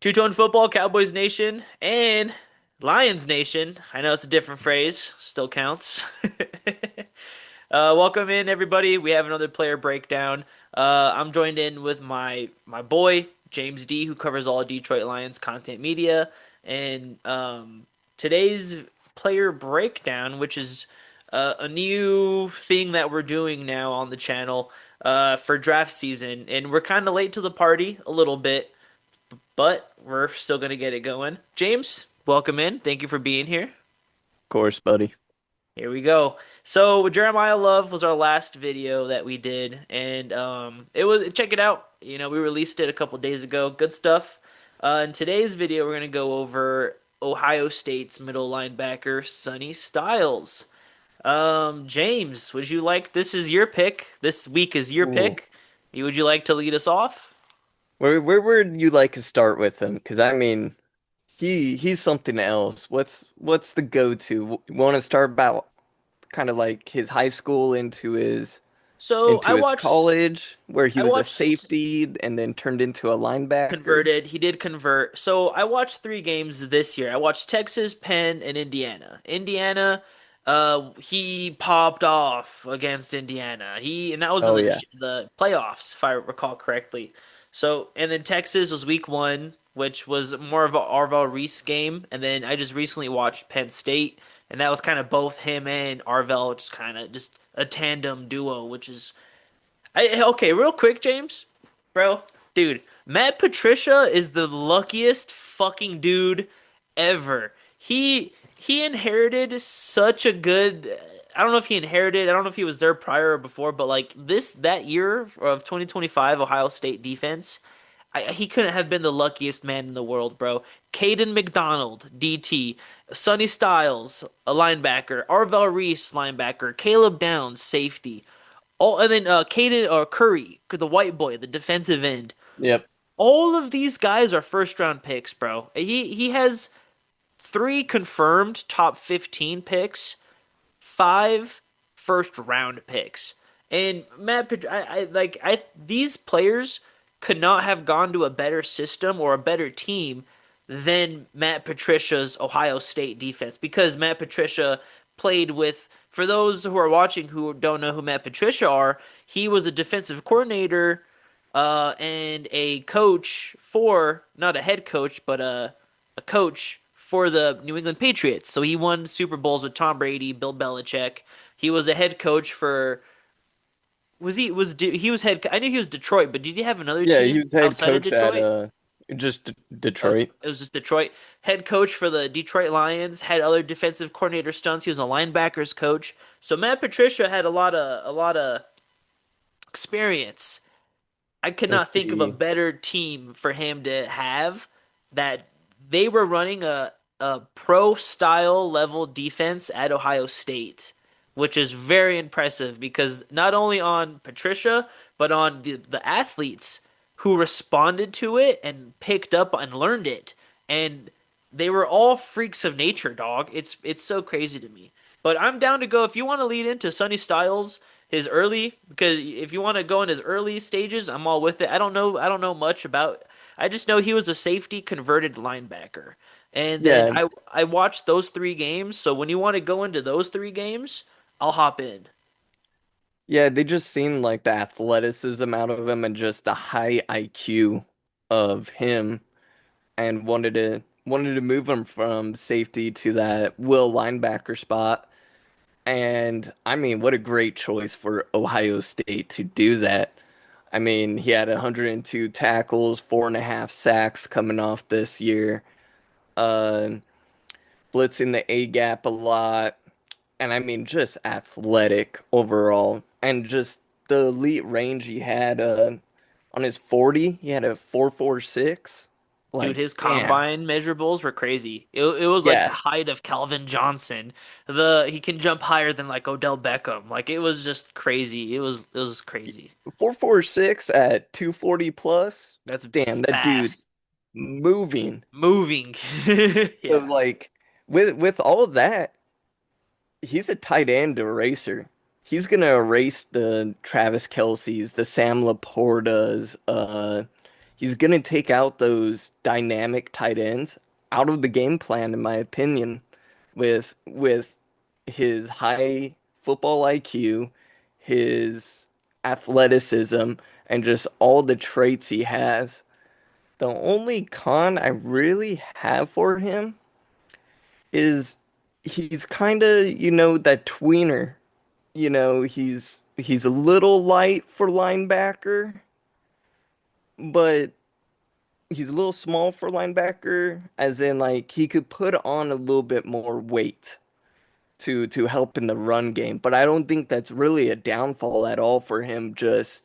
Two-Tone Football, Cowboys Nation, and Lions Nation. I know it's a different phrase, still counts. Welcome in, everybody. We have another player breakdown. I'm joined in with my boy James D, who covers all Detroit Lions content media, and today's player breakdown, which is a new thing that we're doing now on the channel for draft season, and we're kind of late to the party a little bit, but we're still going to get it going. James, welcome in. Thank you for being here. Course, buddy. Here we go. So Jeremiah Love was our last video that we did, and it was check it out. We released it a couple days ago. Good stuff. In today's video, we're gonna go over Ohio State's middle linebacker Sonny Styles. James, would you like? This is your pick. This week is your Ooh. pick. Would you like to lead us off? Where would you like to start with him? Because I mean, he's something else. What's the go-to? Want to start about kind of like his high school So into his college, where he I was a watched safety and then turned into a linebacker? converted. He did convert. So I watched three games this year. I watched Texas, Penn, and Indiana. He popped off against Indiana. And that was in Oh the yeah. the playoffs, if I recall correctly. So and then Texas was week one, which was more of a Arval Reese game. And then I just recently watched Penn State, and that was kind of both him and Arvel, just kind of just a tandem duo, which is okay, real quick, James, bro, dude, Matt Patricia is the luckiest fucking dude ever. He inherited such a good. I don't know if he inherited. I don't know if he was there prior or before, but like that year of 2025 Ohio State defense, he couldn't have been the luckiest man in the world, bro. Caden McDonald, DT, Sonny Styles, a linebacker, Arvel Reese, linebacker, Caleb Downs, safety. All and then Caden or Curry, the white boy, the defensive end. Yep. All of these guys are first round picks, bro. He has three confirmed top 15 picks, five first round picks. And these players could not have gone to a better system or a better team than Matt Patricia's Ohio State defense, because Matt Patricia played with, for those who are watching who don't know who Matt Patricia are, he was a defensive coordinator and a coach for, not a head coach, but a coach for the New England Patriots. So he won Super Bowls with Tom Brady, Bill Belichick. He was a head coach for, he was head, I knew he was Detroit, but did he have another Yeah, he team was head outside of coach at Detroit? just Detroit. It was just Detroit. Head coach for the Detroit Lions, had other defensive coordinator stunts. He was a linebackers coach. So Matt Patricia had a lot of experience. I could not Let's think of a see. better team for him to have, that they were running a pro style level defense at Ohio State, which is very impressive because not only on Patricia, but on the athletes who responded to it and picked up and learned it. And they were all freaks of nature, dog. It's so crazy to me. But I'm down to go if you want to lead into Sonny Styles, his early, because if you want to go in his early stages, I'm all with it. I don't know much about. I just know he was a safety converted linebacker. And then Yeah, I watched those three games, so when you want to go into those three games, I'll hop in. yeah, they just seem like the athleticism out of him and just the high IQ of him, and wanted to move him from safety to that will linebacker spot. And I mean, what a great choice for Ohio State to do that. I mean, he had 102 tackles, 4.5 sacks coming off this year, uh, blitzing the A gap a lot, and I mean, just athletic overall, and just the elite range he had on his 40. He had a 4.46. Dude, Like, his damn, combine measurables were crazy. It was like the yeah, height of Calvin Johnson. He can jump higher than like Odell Beckham. Like it was just crazy. It was crazy. 4.46 at 240 plus. That's Damn, that dude fast. moving. Moving. So Yeah. like with all of that, he's a tight end eraser. He's gonna erase the Travis Kelce's, the Sam Laportas. he's gonna take out those dynamic tight ends out of the game plan, in my opinion, with his high football IQ, his athleticism, and just all the traits he has. The only con I really have for him is he's kind of, that tweener. He's a little light for linebacker, but he's a little small for linebacker, as in like he could put on a little bit more weight to help in the run game. But I don't think that's really a downfall at all for him. Just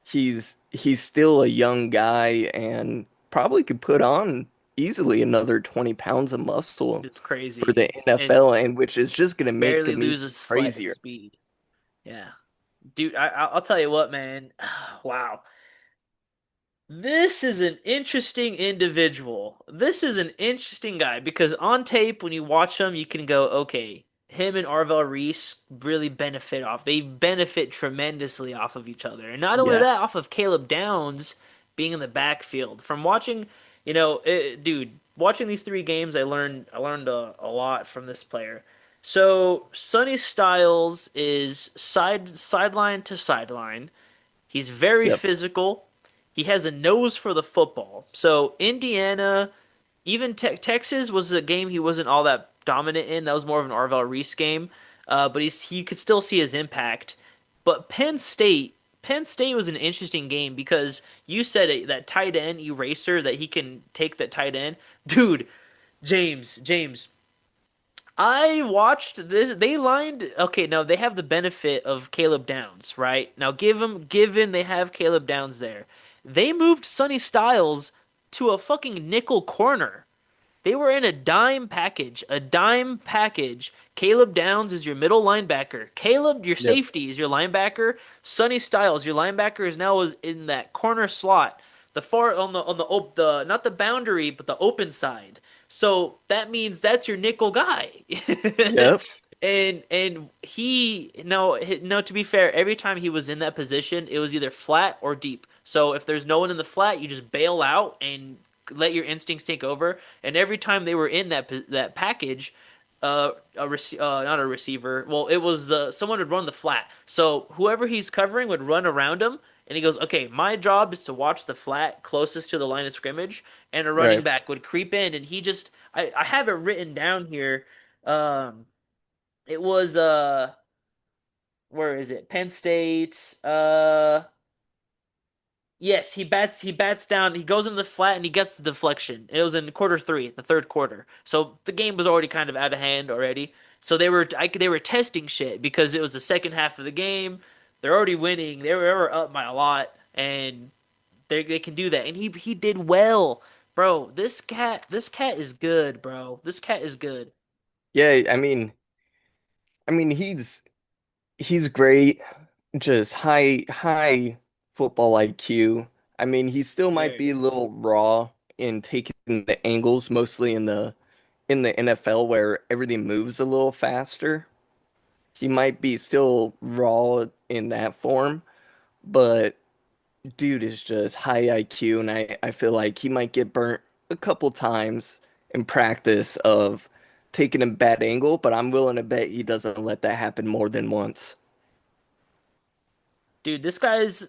he's still a young guy and probably could put on easily another 20 pounds of muscle It's for crazy. the And NFL, and which is just gonna make barely him even loses slight crazier. speed. Yeah. Dude, I'll tell you what, man. Wow. This is an interesting individual. This is an interesting guy because on tape, when you watch him, you can go, okay, him and Arvel Reese really benefit off. They benefit tremendously off of each other. And not only Yeah. that, off of Caleb Downs being in the backfield. From watching, dude, watching these three games, I learned a lot from this player. So Sonny Styles is sideline to sideline. He's very Yep. physical. He has a nose for the football. So Indiana, even Texas was a game he wasn't all that dominant in. That was more of an Arvel Reese game, but he could still see his impact. But Penn State was an interesting game because you said it, that tight end eraser that he can take that tight end, dude. James, I watched this. They lined. Okay, now they have the benefit of Caleb Downs, right? Now, given they have Caleb Downs there, they moved Sonny Styles to a fucking nickel corner. They were in a dime package. A dime package. Caleb Downs is your middle linebacker. Caleb, your Yep. safety, is your linebacker. Sonny Styles, your linebacker, is now is in that corner slot, the far on the not the boundary, but the open side. So that means that's your nickel guy. Yep. And he no, to be fair, every time he was in that position, it was either flat or deep. So if there's no one in the flat, you just bail out and let your instincts take over. And every time they were in that package, not a receiver. Well, it was someone would run the flat. So whoever he's covering would run around him, and he goes, "Okay, my job is to watch the flat closest to the line of scrimmage." And a running Right. back would creep in, and I have it written down here. Um, it was where is it? Penn State. Yes, he bats down, he goes into the flat and he gets the deflection. It was in quarter three, the third quarter. So the game was already kind of out of hand already. So they were testing shit because it was the second half of the game. They're already winning. They were up by a lot and they can do that. And he did well. Bro, this cat is good, bro. This cat is good. Yeah, I mean he's great. Just high football IQ. I mean, he still might be a Very. little raw in taking the angles, mostly in the NFL where everything moves a little faster. He might be still raw in that form, but dude is just high IQ, and I feel like he might get burnt a couple times in practice of taking a bad angle, but I'm willing to bet he doesn't let that happen more than once. Dude, this guy's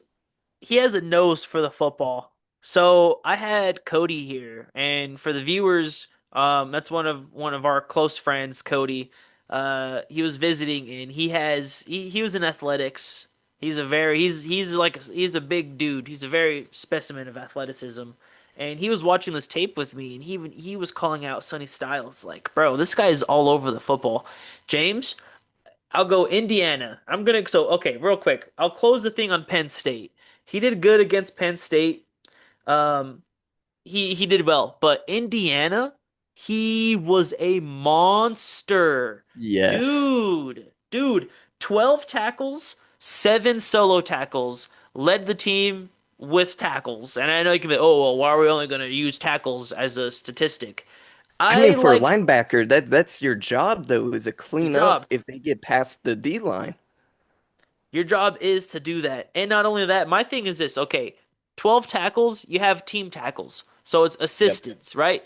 he has a nose for the football. So I had Cody here, and for the viewers, that's one of our close friends, Cody. He was visiting, and he was in athletics. He's a big dude. He's a very specimen of athleticism. And he was watching this tape with me, and he was calling out Sonny Styles, like, bro, this guy is all over the football. James, I'll go Indiana. Okay, real quick. I'll close the thing on Penn State. He did good against Penn State. Um, he did well, but Indiana, he was a monster. Yes. Dude, 12 tackles, 7 solo tackles, led the team with tackles. And I know you can be, oh, well, why are we only going to use tackles as a statistic? I mean, I for a like linebacker, that's your job though, is to your clean up job. if they get past the D line. Your job is to do that. And not only that, my thing is this, okay, 12 tackles, you have team tackles. So it's Yep. assistants, right?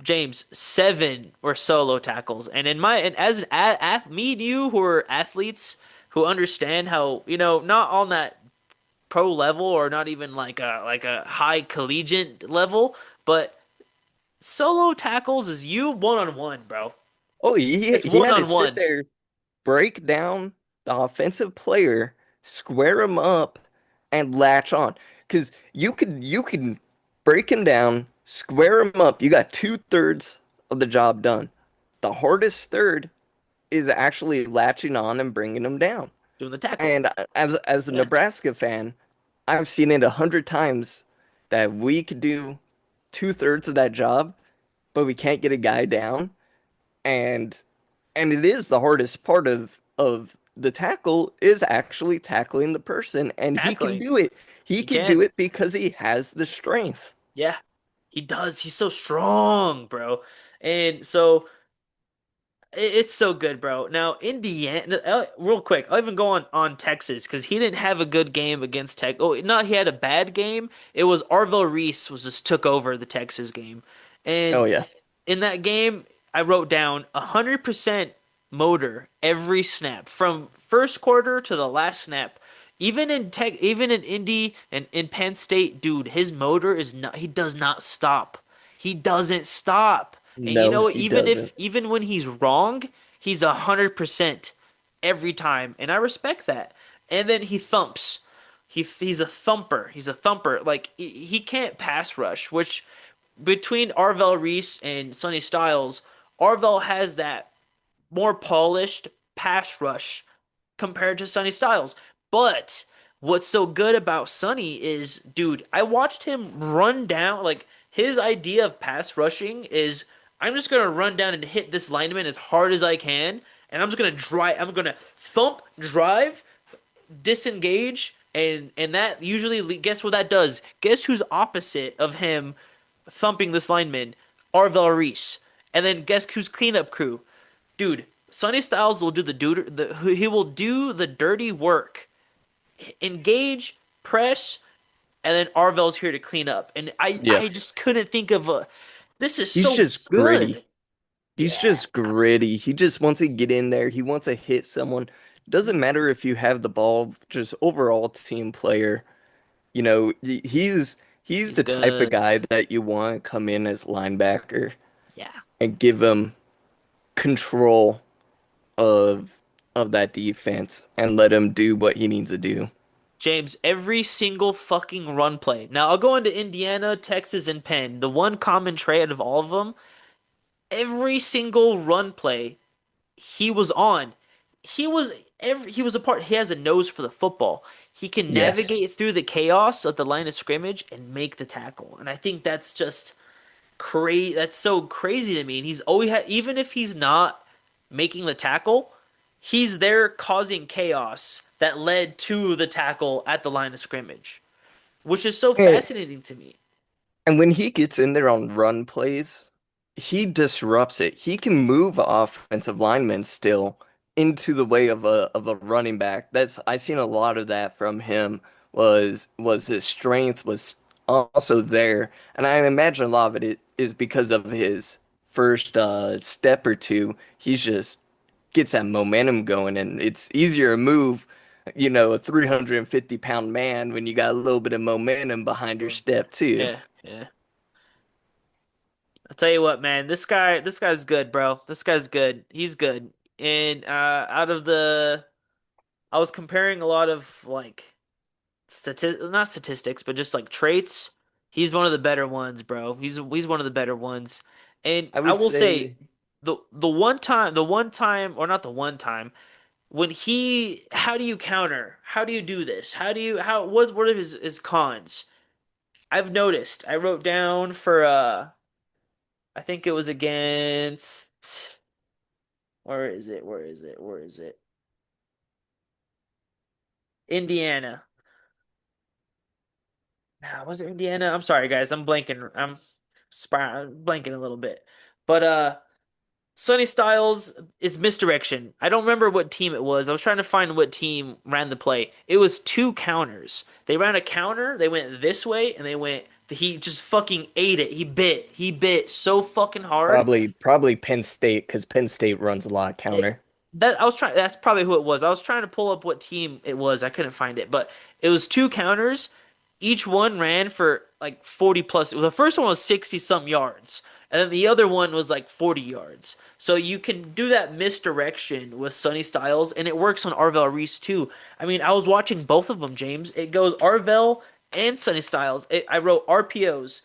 James, seven were solo tackles. And in my and as an me and you who are athletes who understand how, not on that pro level or not even like a high collegiate level, but solo tackles is you one on one, bro. Oh, he It's he one had to on sit one. there, break down the offensive player, square him up, and latch on. Because you can break him down, square him up. You got 2/3 of the job done. The hardest third is actually latching on and bringing him down. Doing the tackle. And as a Yeah, Nebraska fan, I've seen it 100 times that we could do 2/3 of that job, but we can't get a guy down. And it is the hardest part of the tackle is actually tackling the person, and he can tackling. do it. He He can do can. it because he has the strength. Yeah, he does. He's so strong, bro. And so it's so good, bro. Now, Indiana, real quick, I'll even go on Texas because he didn't have a good game against Tech. Oh, no, he had a bad game. It was Arvell Reese was just took over the Texas game, Oh and yeah. in that game, I wrote down 100% motor every snap from first quarter to the last snap. Even in Indy and in Penn State, dude, his motor is not. He does not stop. He doesn't stop. And you No, know, he doesn't. even when he's wrong, he's 100% every time, and I respect that. And then he thumps. He's a thumper. He's a thumper. Like he can't pass rush, which between Arvell Reese and Sonny Styles, Arvell has that more polished pass rush compared to Sonny Styles. But what's so good about Sonny is, dude, I watched him run down. Like his idea of pass rushing is, I'm just gonna run down and hit this lineman as hard as I can, and I'm just gonna drive. I'm gonna thump, drive, disengage, and that usually guess what that does? Guess who's opposite of him thumping this lineman? Arvell Reese. And then guess who's cleanup crew? Dude, Sonny Styles will do he will do the dirty work. Engage, press, and then Arvell's here to clean up. And I Yeah. I just couldn't think of a this is He's so just good. gritty. He's Yeah. just gritty. He just wants to get in there. He wants to hit someone. Doesn't matter if you have the ball, just overall team player. He's He's the type of good. guy that you want to come in as linebacker Yeah. and give him control of that defense and let him do what he needs to do. James, every single fucking run play. Now, I'll go into Indiana, Texas, and Penn. The one common trait of all of them, every single run play he was on. He was he was a part. He has a nose for the football. He can Yes. navigate through the chaos of the line of scrimmage and make the tackle. And I think that's just crazy. That's so crazy to me. And he's always even if he's not making the tackle, he's there causing chaos that led to the tackle at the line of scrimmage, which is so And, fascinating to me. and when he gets in there on run plays, he disrupts it. He can move offensive linemen still into the way of a running back. That's I seen a lot of that from him was his strength was also there. And I imagine a lot of it is because of his first step or two. He's just gets that momentum going, and it's easier to move, a 350-pound man when you got a little bit of momentum behind your step too. Yeah, yeah. I'll tell you what, man. This guy's good, bro. This guy's good. He's good. And out of the, I was comparing a lot of like not statistics, but just like traits. He's one of the better ones, bro. He's one of the better ones. And I I would will say say, the one time, or not the one time, when how do you counter? How do you do this? What are his cons? I've noticed. I wrote down for I think it was against, where is it? Where is it? Where is it? Indiana. Nah, was it Indiana? I'm sorry, guys. I'm blanking. I'm blanking a little bit. But Sonny Styles is misdirection. I don't remember what team it was. I was trying to find what team ran the play. It was two counters. They ran a counter, they went this way, and he just fucking ate it. He bit so fucking hard. Probably Penn State because Penn State runs a lot of It, counter. that's probably who it was. I was trying to pull up what team it was. I couldn't find it, but it was two counters. Each one ran for like 40 plus. The first one was 60 some yards, and then the other one was like 40 yards. So you can do that misdirection with Sonny Styles, and it works on Arvell Reese too. I mean, I was watching both of them, James. It goes Arvell and Sonny Styles. I wrote RPOs.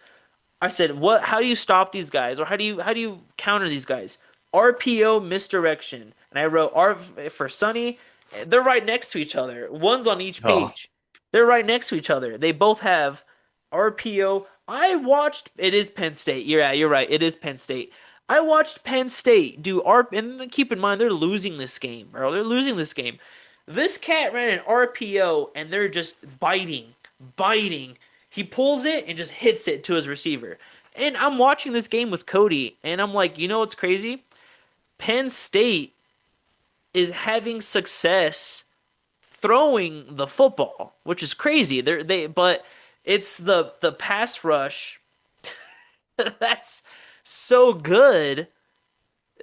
I said, "What? How do you stop these guys, or how do you counter these guys?" RPO misdirection, and I wrote R for Sunny. They're right next to each other. One's on each Oh, page. They're right next to each other. They both have RPO. I watched. It is Penn State. You're right. It is Penn State. I watched Penn State do R. And keep in mind they're losing this game, bro. They're losing this game. This cat ran an RPO, and they're just biting. He pulls it and just hits it to his receiver. And I'm watching this game with Cody, and I'm like, you know what's crazy? Penn State is having success throwing the football, which is crazy. But it's the pass rush that's so good.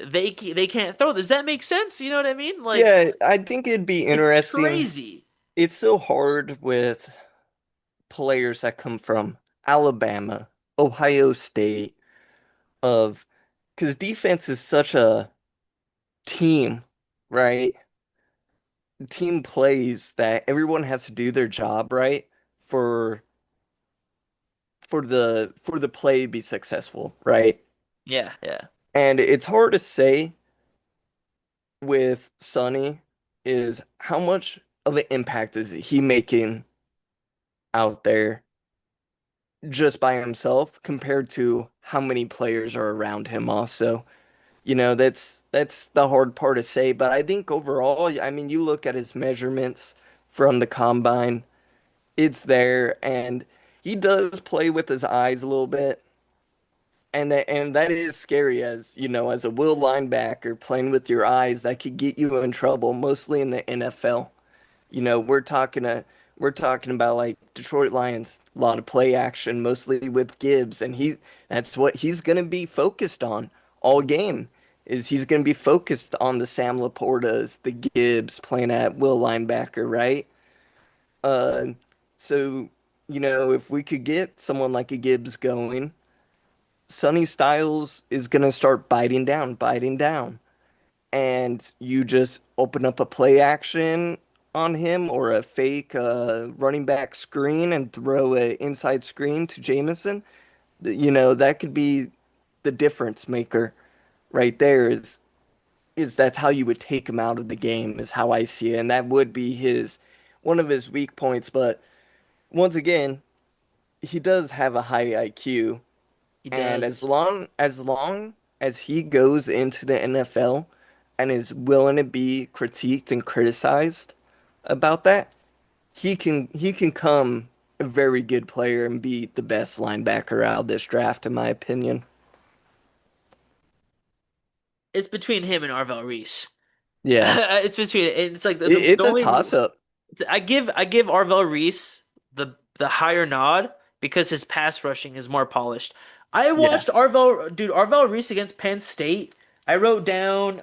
They can't throw. Does that make sense? You know what I mean? Like yeah, I think it'd be it's interesting. crazy. It's so hard with players that come from Alabama, Ohio State, of because defense is such a team, right? Team plays that everyone has to do their job right for for the play to be successful, right? Yeah, yeah. And it's hard to say with Sonny is how much of an impact is he making out there just by himself compared to how many players are around him also. That's the hard part to say, but I think overall, I mean, you look at his measurements from the combine, it's there, and he does play with his eyes a little bit. And that is scary as a will linebacker playing with your eyes, that could get you in trouble, mostly in the NFL. We're talking about like Detroit Lions, a lot of play action, mostly with Gibbs, and that's what he's gonna be focused on all game. Is he's gonna be focused on the Sam Laportas, the Gibbs playing at will linebacker, right? Uh, so if we could get someone like a Gibbs going, Sonny Styles is gonna start biting down, and you just open up a play action on him or a fake running back screen and throw a inside screen to Jameson. That could be the difference maker right there. Is that's how you would take him out of the game, is how I see it, and that would be his one of his weak points. But once again, he does have a high IQ, He and as does. long as long as he goes into the NFL and is willing to be critiqued and criticized about that, he can come a very good player and be the best linebacker out of this draft, in my opinion. It's between him and Arvell Reese. Yeah, It's between it's like it's the a only toss up. I give Arvell Reese the higher nod because his pass rushing is more polished. I Yeah, watched Arvell Reese against Penn State. I wrote down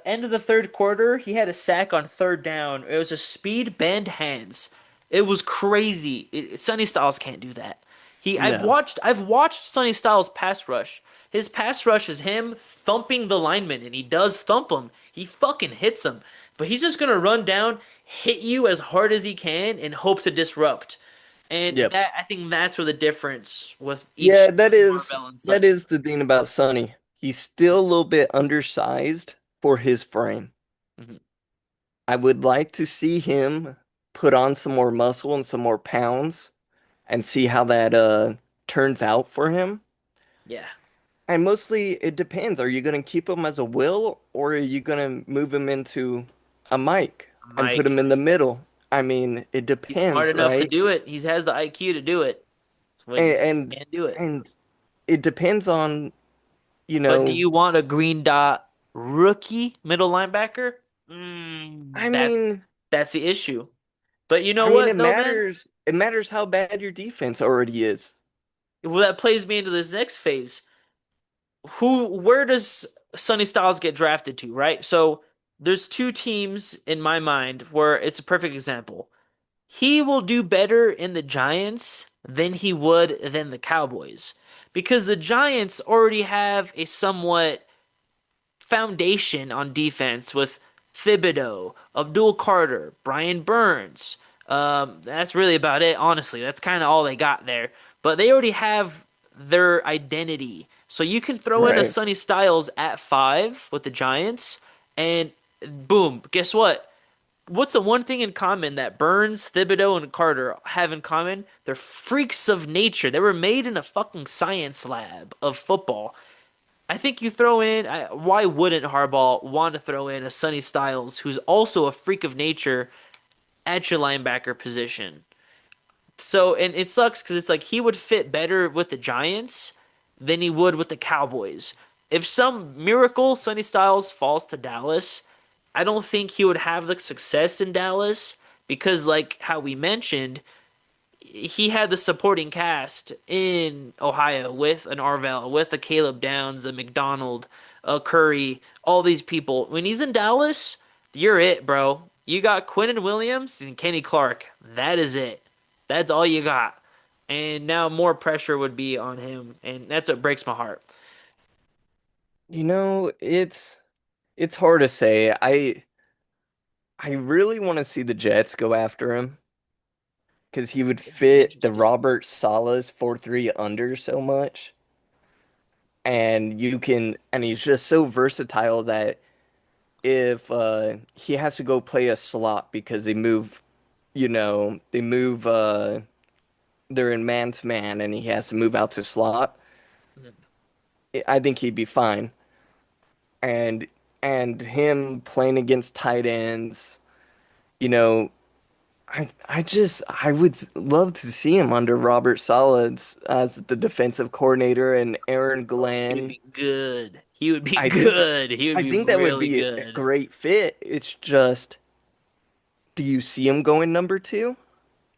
end of the third quarter, he had a sack on third down. It was a speed bend hands. It was crazy. Sonny Styles can't do that. no, I've watched Sonny Styles pass rush. His pass rush is him thumping the lineman, and he does thump him. He fucking hits him. But he's just gonna run down, hit you as hard as he can, and hope to disrupt. And yep, that I think that's where the difference with yeah. each That with is Marvell and that Sonny. is the thing about Sonny. He's still a little bit undersized for his frame. Mhm. I would like to see him put on some more muscle and some more pounds and see how that turns out for him. Yeah, And mostly it depends. Are you going to keep him as a will, or are you going to move him into a mic and put him Mike. in the middle? I mean, it He's smart depends, enough to right? do it. He has the IQ to do it, but And he and, can't do it. and it depends on, you But do know, you want a green dot? rookie middle linebacker, I that's mean, the issue. But you know I mean, what, though, man? it matters how bad your defense already is. Well, that plays me into this next phase. Where does Sonny Styles get drafted to, right? So there's two teams in my mind where it's a perfect example. He will do better in the Giants than he would than the Cowboys because the Giants already have a somewhat foundation on defense with Thibodeau, Abdul Carter, Brian Burns. That's really about it, honestly. That's kind of all they got there. But they already have their identity. So you can throw in a Right. Sonny Styles at five with the Giants, and boom, guess what? What's the one thing in common that Burns, Thibodeau, and Carter have in common? They're freaks of nature. They were made in a fucking science lab of football. I think you throw in, why wouldn't Harbaugh want to throw in a Sonny Styles, who's also a freak of nature at your linebacker position? So, and it sucks because it's like he would fit better with the Giants than he would with the Cowboys. If some miracle Sonny Styles falls to Dallas, I don't think he would have the success in Dallas because, like how we mentioned, he had the supporting cast in Ohio with an Arvell, with a Caleb Downs, a McDonald, a Curry, all these people. When he's in Dallas, you're it, bro. You got Quinnen Williams and Kenny Clark. That is it. That's all you got. And now more pressure would be on him, and that's what breaks my heart. You know, it's hard to say. I really want to see the Jets go after him because he would It'd be fit the interesting. Robert Sala's 4-3 under so much. And he's just so versatile that if he has to go play a slot because they move they're in man to man and he has to move out to slot, I think he'd be fine. And and him playing against tight ends, you know, I would love to see him under Robert Salads as the defensive coordinator and Aaron Oh, he would Glenn. be good. He would be I think good. He would I be think that would really be a good. great fit. It's just, do you see him going number two?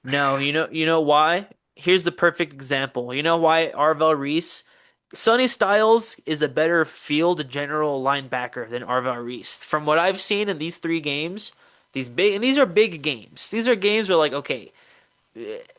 No, you know why? Here's the perfect example. You know why Arvel Reese, Sonny Styles is a better field general linebacker than Arvel Reese. From what I've seen in these three games, these are big games. These are games where like, okay,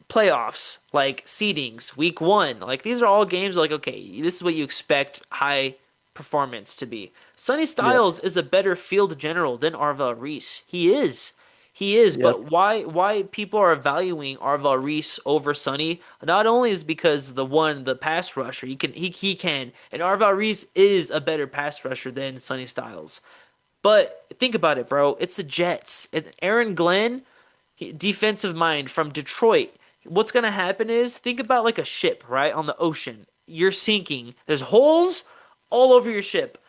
playoffs, like seedings, week one. Like these are all games like, okay, this is what you expect high performance to be. Sonny Yep. Styles is a better field general than Arvel Reese. He is. He is, Yep. but why people are valuing Arvel Reese over Sonny not only is because the pass rusher, he can, and Arvel Reese is a better pass rusher than Sonny Styles. But think about it, bro. It's the Jets. And Aaron Glenn, defensive mind from Detroit. What's going to happen is think about like a ship, right? On the ocean. You're sinking. There's holes all over your ship.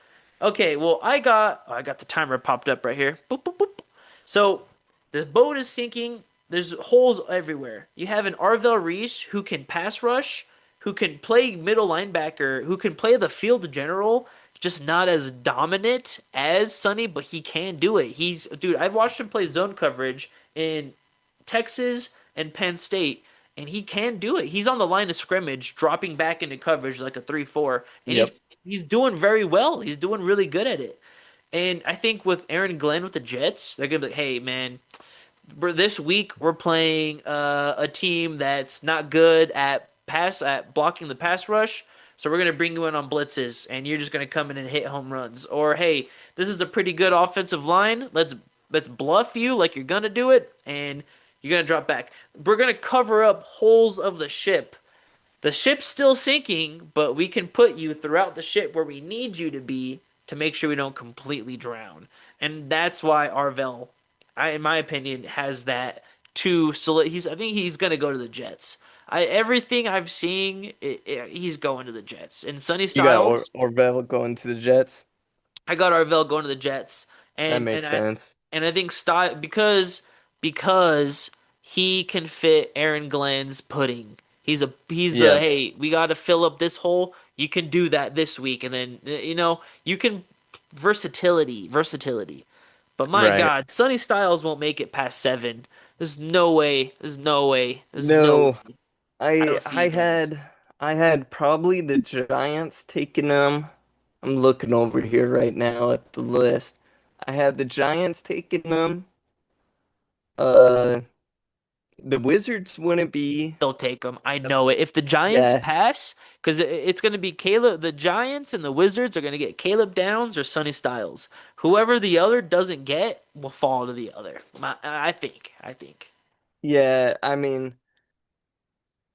Okay, well, I got the timer popped up right here. Boop, boop, boop. So the boat is sinking. There's holes everywhere. You have an Arvel Reese who can pass rush, who can play middle linebacker, who can play the field general, just not as dominant as Sonny, but he can do it. Dude, I've watched him play zone coverage in Texas and Penn State, and he can do it. He's on the line of scrimmage, dropping back into coverage like a 3-4, and Yep. he's doing very well. He's doing really good at it. And I think with Aaron Glenn with the Jets, they're gonna be like, "Hey, man, this week we're playing a team that's not good at blocking the pass rush. So we're gonna bring you in on blitzes, and you're just gonna come in and hit home runs. Or hey, this is a pretty good offensive line. Let's bluff you like you're gonna do it, and you're gonna drop back. We're gonna cover up holes of the ship. The ship's still sinking, but we can put you throughout the ship where we need you to be to make sure we don't completely drown. And that's why Arvel, in my opinion, has that too. So I think he's gonna go to the Jets. Everything I've seen, he's going to the Jets. And Sonny You got Styles, Orville going to the Jets. I got Arvel going to the Jets, That and makes sense. I think Sty because he can fit Aaron Glenn's pudding. He's the Yeah. hey, we got to fill up this hole. You can do that this week, and then you can. versatility, versatility. But my Right. God, Sonny Styles won't make it past seven. There's no way. There's no way. There's no No, way. I I don't see I he does. had I had probably the Giants taking them. I'm looking over here right now at the list. I have the Giants taking them. Uh, the Wizards wouldn't be. They'll take him. I know it. If the Giants Yeah, pass, because it's going to be Caleb, the Giants and the Wizards are going to get Caleb Downs or Sonny Styles. Whoever the other doesn't get will fall to the other. I think. I think. yeah. I mean,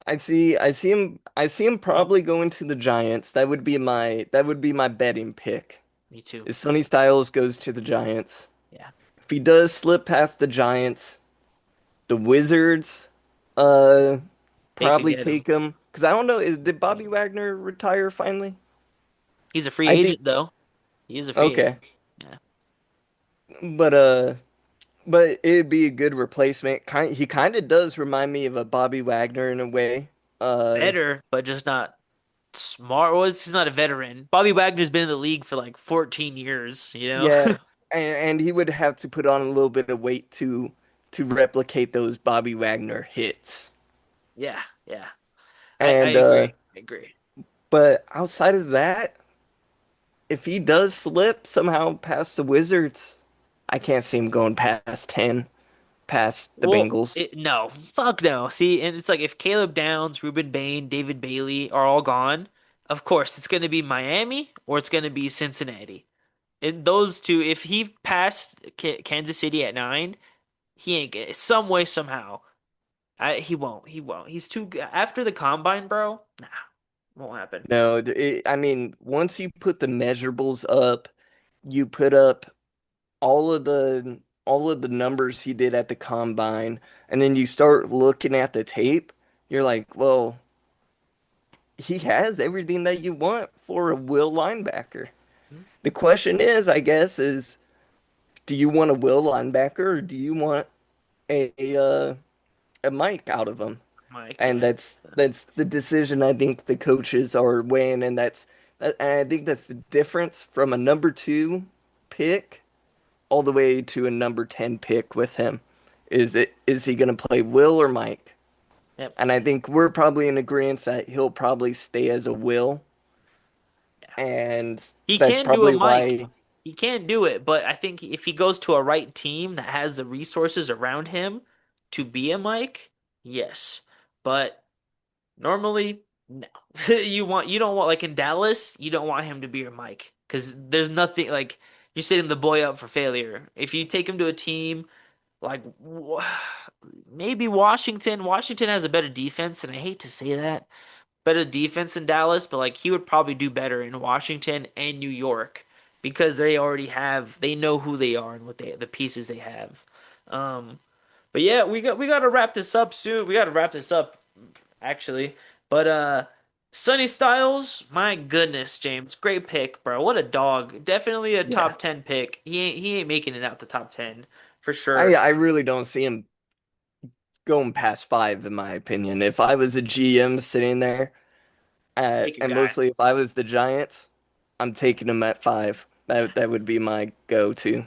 I see him probably going to the Giants. That would be my betting pick. Me too. If Sonny Styles goes to the Giants, Yeah, if he does slip past the Giants, the Wizards, uh, they could probably get him. take him. Because I don't know, did Bobby Wagner retire finally? He's a free I think agent though. He is a free agent. okay, Yeah. but it'd be a good replacement. He kind of does remind me of a Bobby Wagner in a way. Uh, Better, but just not smart. Well, he's not a veteran. Bobby Wagner's been in the league for like 14 years, you know? yeah, and he would have to put on a little bit of weight to replicate those Bobby Wagner hits. Yeah, yeah. I And agree. I agree. but outside of that, if he does slip somehow past the Wizards, I can't see him going past 10, past the Well, Bengals. no, fuck no. See, and it's like if Caleb Downs, Ruben Bain, David Bailey are all gone, of course it's going to be Miami or it's going to be Cincinnati. And those two, if he passed Kansas City at nine, he ain't get some way somehow. He won't. He won't. He's too after the combine, bro. Nah, won't happen. No, I mean, once you put the measurables up, you put up all of the numbers he did at the combine, and then you start looking at the tape, you're like, well, he has everything that you want for a will linebacker. Hmm? The question is, I guess, is do you want a will linebacker or do you want a Mike out of him? Mike, And yeah. that's the decision I think the coaches are weighing, and I think that's the difference from a number two pick all the way to a number 10 pick with him. Is he going to play Will or Mike? Yep. And I think we're probably in agreement that he'll probably stay as a Will, Yeah. and He that's can do a probably Mike. why. He can do it, but I think if he goes to a right team that has the resources around him to be a Mike, yes. But normally, no. You don't want like in Dallas, you don't want him to be your Mike because there's nothing like you're setting the boy up for failure. If you take him to a team like maybe Washington, Washington has a better defense, and I hate to say that, better defense than Dallas, but like he would probably do better in Washington and New York because they already have they know who they are and what they the pieces they have. Um, but yeah, we got to wrap this up soon. We got to wrap this up actually. But Sonny Styles, my goodness, James, great pick, bro. What a dog. Definitely a Yeah, top 10 pick. He ain't making it out the top 10 for I sure. I really don't see him going past 5 in my opinion. If I was a GM sitting there Take your and guy. mostly if I was the Giants, I'm taking him at 5. That would be my go-to.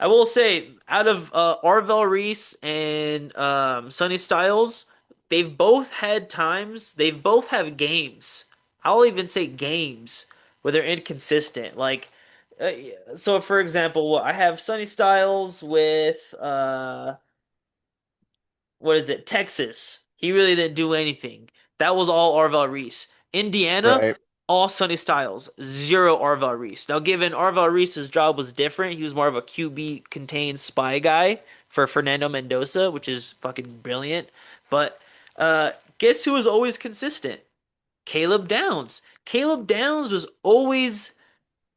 I will say, out of Arvell Reese and Sonny Styles, they've both have games. I'll even say games where they're inconsistent. Like, uh, so for example, I have Sonny Styles with what is it, Texas. He really didn't do anything. That was all Arvell Reese. Indiana, Right. all Sonny Styles, zero Arvell Reese. Now, given Arvell Reese's job was different, he was more of a QB contained spy guy for Fernando Mendoza, which is fucking brilliant. But guess who was always consistent? Caleb Downs. Caleb Downs was always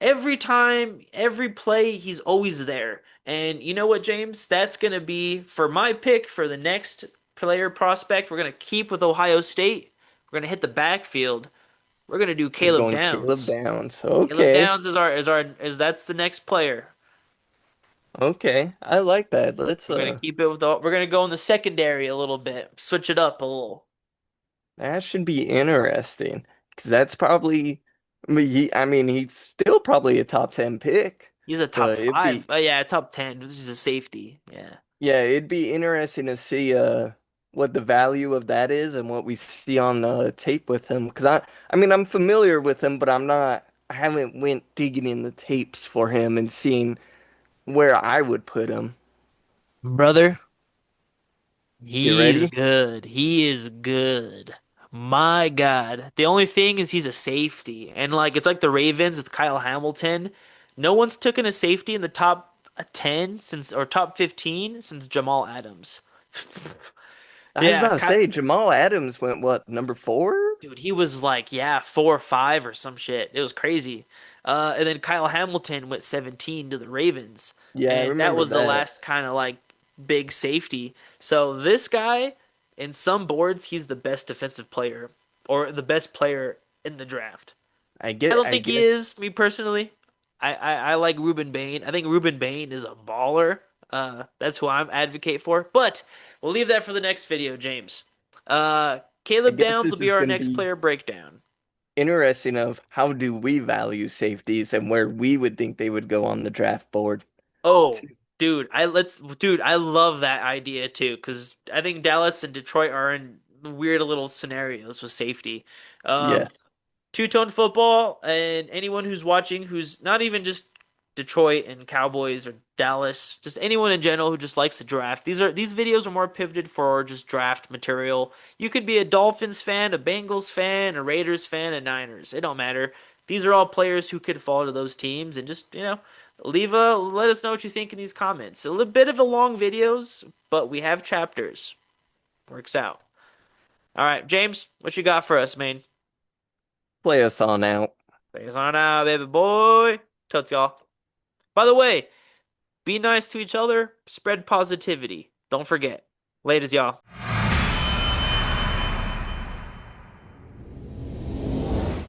every time, every play, he's always there. And you know what, James? That's going to be for my pick for the next player prospect. We're going to keep with Ohio State. We're going to hit the backfield. We're going to do You're Caleb going Caleb Downs. Downs. Caleb Okay. Downs is that's the next player. Okay. I like that. Let's We're going to keep it with we're going to go in the secondary a little bit. Switch it up a little. that should be interesting because that's probably I mean, he's still probably a top 10 pick, He's a top but five. Yeah, top 10. This is a safety. Yeah. yeah, it'd be interesting to see what the value of that is and what we see on tape with him. Because I mean, I'm familiar with him, but I haven't went digging in the tapes for him and seeing where I would put him. Brother, Get he's ready? good. He is good. My God. The only thing is he's a safety. And like it's like the Ravens with Kyle Hamilton. No one's taken a safety in the top 10 since or top 15 since Jamal Adams. I was Yeah, about to say Jamal Adams went what, number 4? dude, he was like, yeah, 4 or 5 or some shit. It was crazy. And then Kyle Hamilton went 17 to the Ravens, Yeah, I and that remember was the that. last kind of like big safety. So this guy, in some boards, he's the best defensive player or the best player in the draft. I don't I think he guess is, me personally. I like Ruben Bain. I think Ruben Bain is a baller. That's who I'm advocate for. But we'll leave that for the next video, James. I Caleb guess Downs will this be is our going to next be player breakdown. interesting of how do we value safeties and where we would think they would go on the draft board. Oh, dude, I love that idea too, because I think Dallas and Detroit are in weird little scenarios with safety. Um, Yes. Two-tone football, and anyone who's watching who's not even just Detroit and Cowboys or Dallas, just anyone in general who just likes to draft. These videos are more pivoted for just draft material. You could be a Dolphins fan, a Bengals fan, a Raiders fan, a Niners. It don't matter. These are all players who could fall to those teams, and just, let us know what you think in these comments. A little bit of a long videos, but we have chapters. Works out. All right, James, what you got for us, man? Play us on out. Thanks on out, baby boy. Totes y'all. By the way, be nice to each other. Spread positivity. Don't forget. Ladies, y'all.